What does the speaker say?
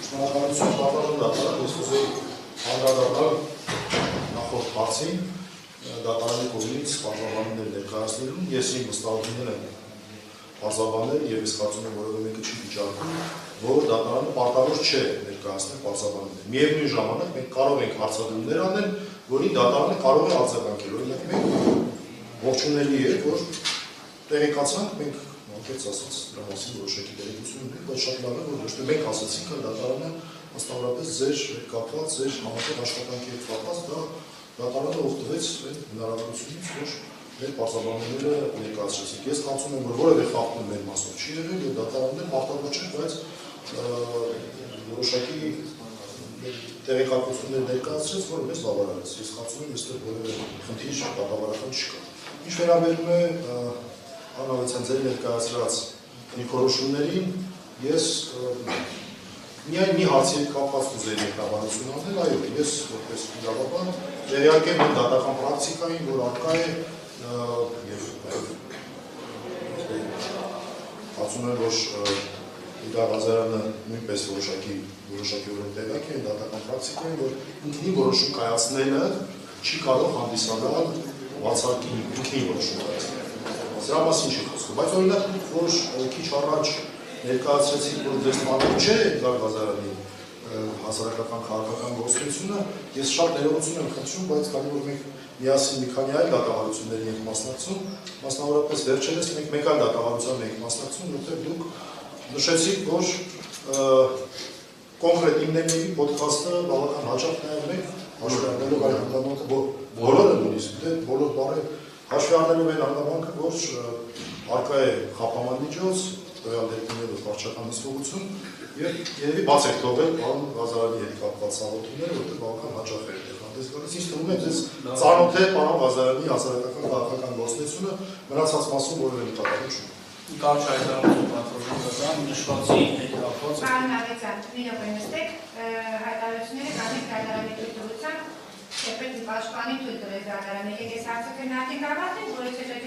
Շնորհակալություն պատասխան դատարան, ես ուզեի անդրադառնալ նախորդ հարցին, դատարանի կողմից պարզաբաններ ներկայացնելուն, ես իմ վստահություններ եմ պարզաբանել եւ ես կարծում եմ որևէ մեկը չի վիճակում, որ դատարանը պարտավոր չէ ներկայացնել պարզաբաններ։ Միևնույն ժամանակ մենք կարող ենք հարցադրումներ անել, որին դատարանը կարող է արձագանքել։ Օրինակ մենք ողջունելի է, որ տեղեկացանք, մենք անկեղծ ասած դրա մասին որոշակի տեղեկություն ունենք, բայց շատ լավ է, որ ոչ թե մենք ասացինք, այլ դատարանը մասնավորապես ձեր հետ կապված, ձեր համատեղ աշխատանքի հետ կապված, դա դատարանը օգտվեց այն հնարավորությունից, որ մեր պարզաբանները ներկայացրեցինք։ Ես կարծում եմ, որ որևէ խախտում մեր մասով չի եղել եւ դատարաններ պարտավոր չէ, բայց որոշակի տեղեկատվություններ ներկայացրեց, որը մեզ բավարարեց։ Ես կարծում եմ, այստեղ որևէ խնդիր դատավարական չկա։ Ինչ վերաբերում է Անավեցյան ձեր ներկայացրած դիրքորոշումներին, ես միայն մի հարցի հետ կապված կուզեի մեկնաբանություն անել, այո, ես որպես իրավաբան տեղյակ եմ դատական պրակտիկային, որ առկա է եւ կարծում եմ, որ Իգար Ղազարյանը նույնպես որոշակիորեն տեղյակ է դատական պրակտիկային, որ ինքնին որոշում կայացնելը չի կարող հանդիսանալ բացարկի ինքնին որոշում կայացնել։ Սրա մասին չի խոսքը, բայց օրինակ, որ քիչ առաջ ներկայացրեցիք, որ ձեզ տանում չէ Իգար Ղազարյանի հասարակական քաղաքական գործունեությունը, ես շատ ներողություն եմ խնդրում, բայց քանի որ մենք միասին մի քանի այլ դատավարությունների ենք մասնակցում, մասնավորապես վերջերս մենք մեկ այլ դատավարության ենք մասնակցում, որտեղ դուք նշեցիք, որ կոնկրետ իմներների պոդքասթը բավական հաճախ նայում եք, հաշվի առնելով այն հանգամանքը, բոլորը նույնիսկ, բոլոր բառերը հաշվի առնելով այն հանգամանքը, որ առկա է խափաման միջոց, տվյալ դեպքերով վարչական հսկողություն եւ երևի բաց եք թողել պարոն Ղազարյանի հետ կապված հաղորդումները, որտեղ բավական հաճախ է հանդես գալիս։ Ինձ թվում է, ձեզ ծանոթ է պարոն Ղազարյանի հասարակական քաղաքական գործունեությունը, մնացած մասում որևէ նկատառում չունի։ Կարճ հայտարարություն պատրաստական նշվածի հետ կապված։ Պարոն Ավետյան, մի րոպե նստեք, հայտարարությունները կանենք հայտարարի թույլտվությամբ, թեպետ պաշտպանի թույլ տվեց հայտարարները, ես հարցը քննարկենք ավարտենք, որից հետո